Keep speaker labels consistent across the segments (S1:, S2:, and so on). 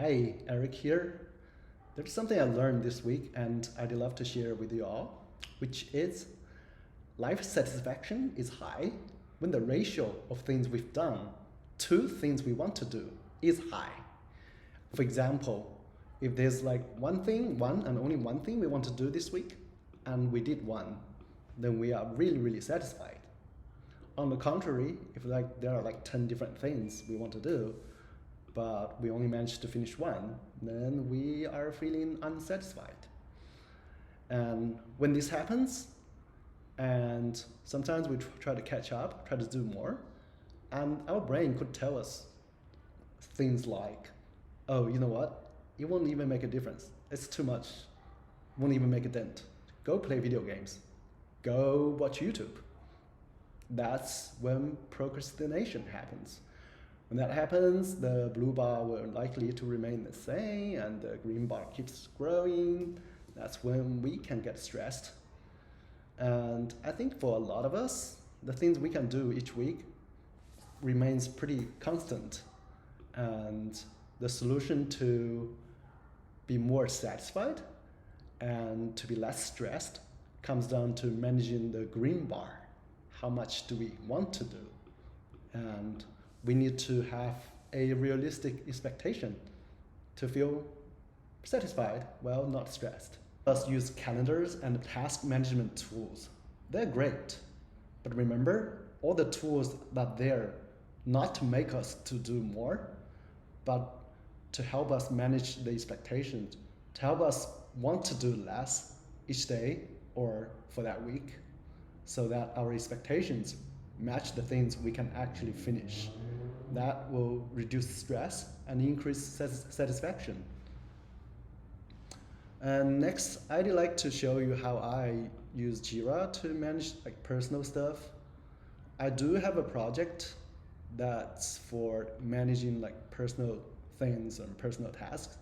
S1: Hey, Eric here. There's something I learned this week and I'd love to share with you all, which is life satisfaction is high when the ratio of things we've done to things we want to do is high. For example, if there's like one and only one thing we want to do this week, and we did one, then we are really satisfied. On the contrary, if like there are like 10 different things we want to do, but we only managed to finish one, then we are feeling unsatisfied. And when this happens, and sometimes we try to catch up, try to do more, and our brain could tell us things like, oh, you know what? It won't even make a difference. It's too much. Won't even make a dent. Go play video games. Go watch YouTube. That's when procrastination happens. When that happens, the blue bar will likely to remain the same and the green bar keeps growing. That's when we can get stressed. And I think for a lot of us, the things we can do each week remains pretty constant. And the solution to be more satisfied and to be less stressed comes down to managing the green bar. How much do we want to do? And we need to have a realistic expectation to feel satisfied while not stressed. Let's use calendars and task management tools. They're great, but remember, all the tools that they're not to make us to do more, but to help us manage the expectations, to help us want to do less each day or for that week, so that our expectations match the things we can actually finish. That will reduce stress and increase satisfaction. And next, I'd like to show you how I use Jira to manage like personal stuff. I do have a project that's for managing like personal things and personal tasks.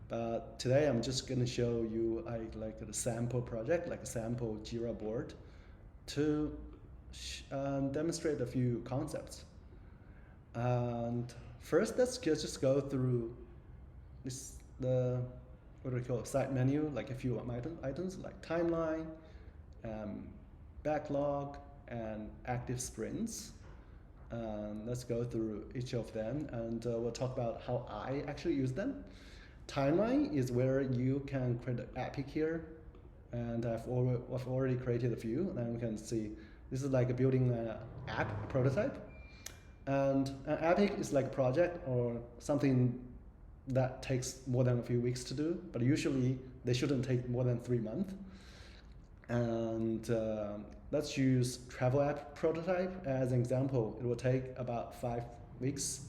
S1: But today I'm just gonna show you like a sample project, like a sample Jira board to demonstrate a few concepts. And first, let's just go through the what do we call it, side menu, like a few items like timeline, um, backlog, and active sprints. Let's go through each of them, and we'll talk about how I actually use them. Timeline is where you can create an epic here, and I've already created a few, and we can see this is like building an app prototype. And an epic is like a project or something that takes more than a few weeks to do, but usually they shouldn't take more than 3 months. And let's use travel app prototype as an example. It will take about 5 weeks,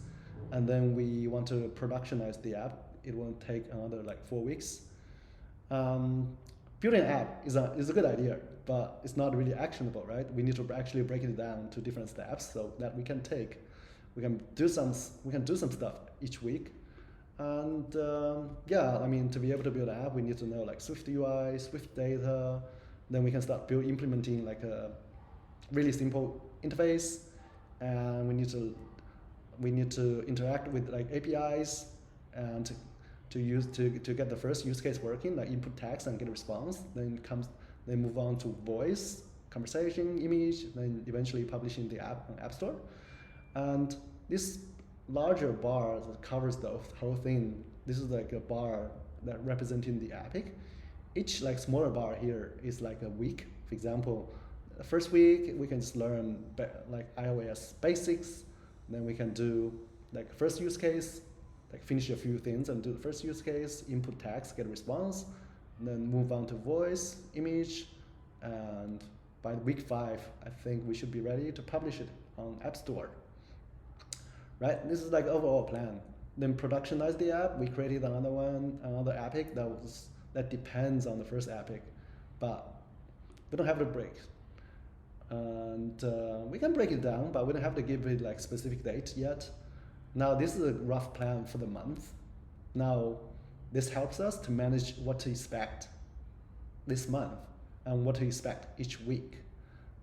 S1: and then we want to productionize the app. It will take another like 4 weeks. Building an app is a good idea, but it's not really actionable, right? We need to actually break it down to different steps so that we can do some stuff each week. And yeah, I mean, to be able to build an app, we need to know like Swift UI, Swift data. Then we can start implementing like a really simple interface, and we need to interact with like APIs and to get the first use case working, like input text and get a response. Then move on to voice, conversation, image, then eventually publishing the app on App Store. And this larger bar that covers the whole thing, this is like a bar that representing the epic. Each like smaller bar here is like a week. For example, the first week we can just learn like iOS basics. Then we can do like first use case, like finish a few things and do the first use case, input text, get a response, and then move on to voice, image, and by week 5, I think we should be ready to publish it on App Store. Right? This is like overall plan. Then productionize the app. We created another epic that depends on the first epic, but we don't have to break. And we can break it down, but we don't have to give it like specific date yet. Now this is a rough plan for the month. Now this helps us to manage what to expect this month and what to expect each week.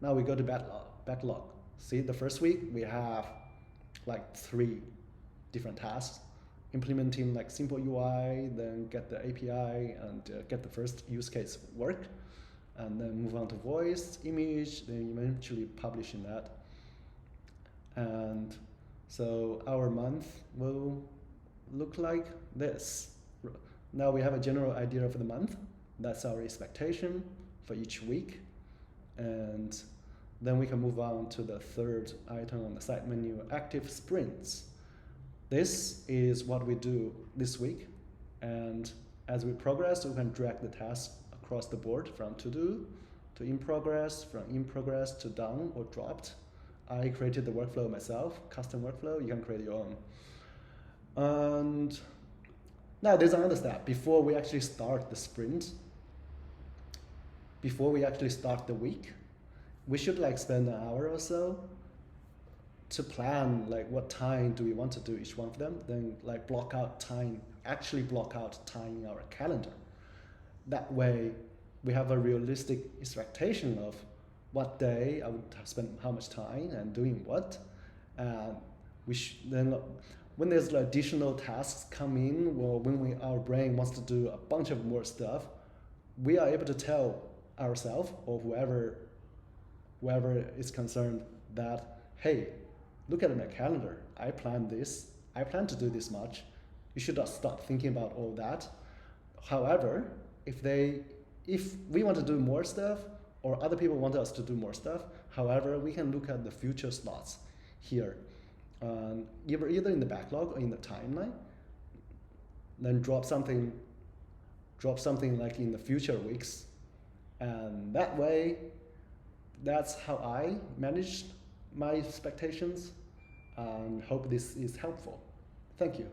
S1: Now we go to backlog. See, the first week we have like 3 different tasks. implementing like simple UI, then get the API and get the first use case work, and then move on to voice, image, then eventually publishing that. And so our month will look like this. Now we have a general idea for the month. That's our expectation for each week. And then we can move on to the third item on the side menu, active sprints. This is what we do this week. And as we progress, we can drag the tasks across the board from to do to in progress, from in progress to done or dropped. I created the workflow myself, custom workflow. You can create your own. And now there's another step before we actually start the sprint. Before we actually start the week, we should like spend an hour or so to plan like what time do we want to do each one of them. Then like block out time in our calendar. That way, we have a realistic expectation of what day I would spend how much time and doing what. Then when there's like additional tasks come in, or when our brain wants to do a bunch of more stuff, we are able to tell ourselves or whoever is concerned that, hey, look at my calendar. I plan this. I plan to do this much. You should not start thinking about all that. However, if we want to do more stuff, or other people want us to do more stuff, however, we can look at the future slots here, either in the backlog or in the timeline. Then drop something like in the future weeks, and that way, that's how I managed my expectations. And hope this is helpful. Thank you.